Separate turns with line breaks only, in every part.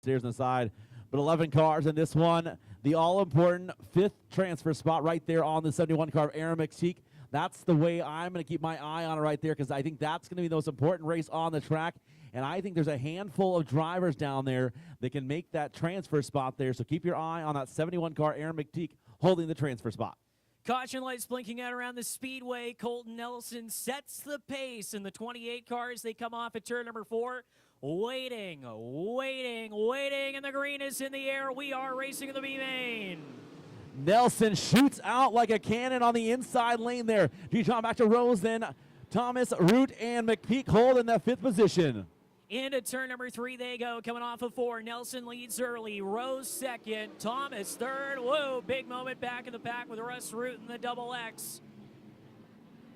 stairs on the side. But 11 cars in this one. The all-important fifth transfer spot right there on the 71 car of Aaron McPeak. That's the way I'm going to keep my eye on it right there because I think that's going to be the most important race on the track. And I think there's a handful of drivers down there that can make that transfer spot there. So keep your eye on that 71 car Aaron McPeak holding the transfer spot.
Caution lights blinking out around the speedway. Colton Nelson sets the pace in the 28 cars. They come off at turn number 4. Waiting, and the green is in the air. We are racing in the B main.
Nelson shoots out like a cannon on the inside lane there. Dijon back to Rose, then Thomas, Root, and McPeak hold in that 5th position.
Into turn number 3 they go, coming off of 4. Nelson leads early, Rose 2nd, Thomas 3rd. Whoa, big moment back in the pack with Russ Root in the double X.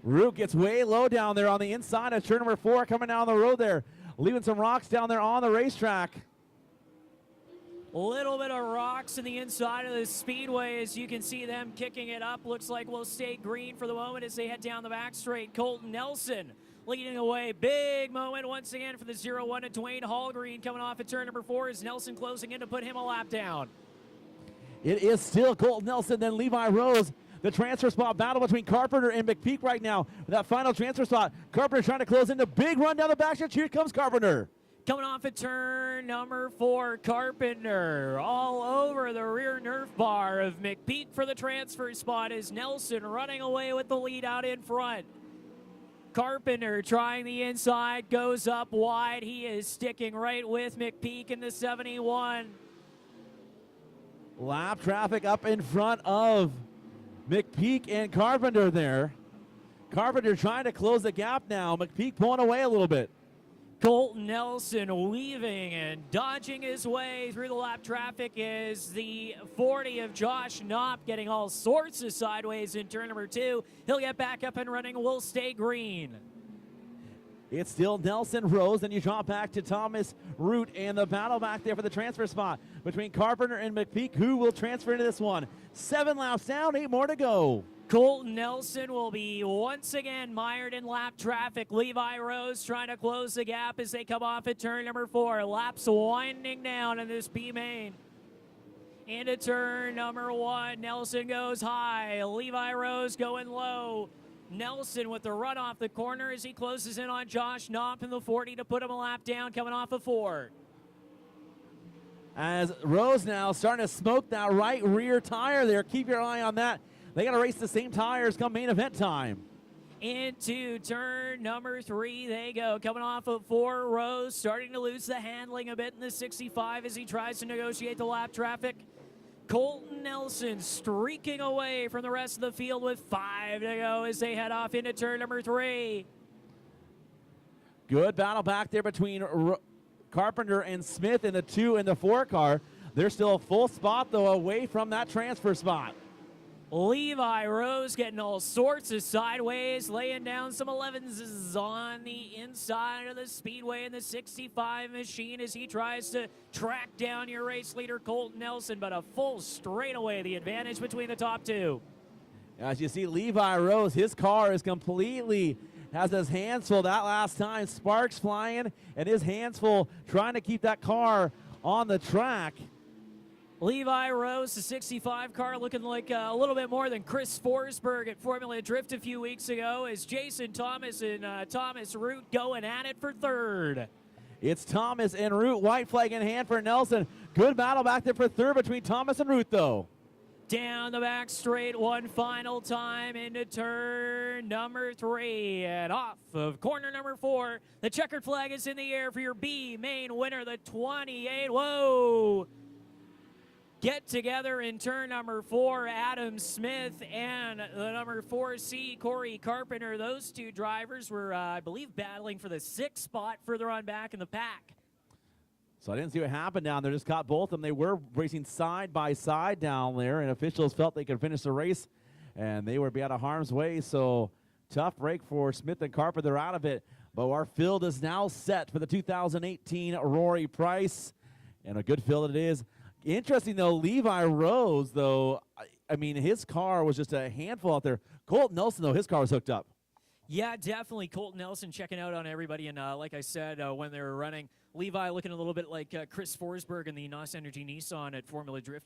Root gets way low down there on the inside of turn number 4 coming down the road there. Leaving some rocks down there on the racetrack.
A little bit of rocks in the inside of the speedway as you can see them kicking it up. Looks like we'll stay green for the moment as they head down the back straight. Colton Nelson leading away. Big moment once again for the 0-1 to Dwayne Hallgreen coming off at turn number 4 as Nelson closing in to put him a lap down.
It is still Colton Nelson, then Levi Rose. The transfer spot battle between Carpenter and McPeak right now. That final transfer spot. Carpenter trying to close in the big run down the back stretch. Here comes Carpenter.
Coming off at turn number 4, Carpenter all over the rear Nerf bar of McPeak for the transfer spot as Nelson running away with the lead out in front. Carpenter trying the inside, goes up wide. He is sticking right with McPeak in the 71.
Lap traffic up in front of McPeak and Carpenter there. Carpenter trying to close the gap now. McPeak pulling away a little bit.
Colton Nelson weaving and dodging his way through the lap traffic is the 40 of Josh Knopp getting all sorts of sideways in turn number 2. He'll get back up and running. We'll stay green.
It's still Nelson Rose, and you drop back to Thomas Root, and the battle back there for the transfer spot between Carpenter and McPeak. Who will transfer into this one? 7 laps down, 8 more to go.
Colton Nelson will be once again mired in lap traffic. Levi Rose trying to close the gap as they come off at turn number 4. Laps winding down in this B main. Into turn number 1, Nelson goes high. Levi Rose going low. Nelson with the run off the corner as he closes in on Josh Knopp in the 40 to put him a lap down coming off of 4.
As Rose now starting to smoke that right rear tire there. Keep your eye on that. They got to race the same tires come main event time.
Into turn number 3 they go. Coming off of 4, Rose starting to lose the handling a bit in the 65 as he tries to negotiate the lap traffic. Colton Nelson streaking away from the rest of the field with 5 to go as they head off into turn number 3.
Good battle back there between Carpenter and Smith in the 2 and the 4 car. They're still a full spot, though, away from that transfer spot.
Levi Rose getting all sorts of sideways, laying down some 11s on the inside of the speedway in the 65 machine as he tries to track down your race leader Colton Nelson, but a full straightaway, the advantage between the top 2.
As you see, Levi Rose, his car is completely, has his hands full that last time. Sparks flying, and his hands full trying to keep that car on the track.
Levi Rose, the 65 car, looking like a little bit more than Chris Forsberg at Formula Drift a few weeks ago as Jason Thomas and Thomas Root going at it for 3rd.
It's Thomas and Root, white flag in hand for Nelson. Good battle back there for 3rd between Thomas and Root, though.
Down the back straight one final time into turn number 3 and off of corner number 4. The checkered flag is in the air for your B main winner, the 28. Whoa! Get together in turn number 4, Adam Smith and the number 4C, Corey Carpenter. Those 2 drivers were, I believe, battling for the 6th spot further on back in the pack.
So I didn't see what happened down there. Just caught both of them. They were racing side by side down there, and officials felt they could finish the race, and they would be out of harm's way. So tough break for Smith and Carpenter. They're out of it. But our field is now set for the 2018 Rory Price, and a good field it is. Interesting, though, Levi Rose, though, I mean, his car was just a handful out there. Colton Nelson, though, his car was hooked up.
Yeah, definitely. Colton Nelson checking out on everybody. And like I said, when they were running Levi looking a little bit like Chris Forsberg in the NOS Energy Nissan at Formula Drift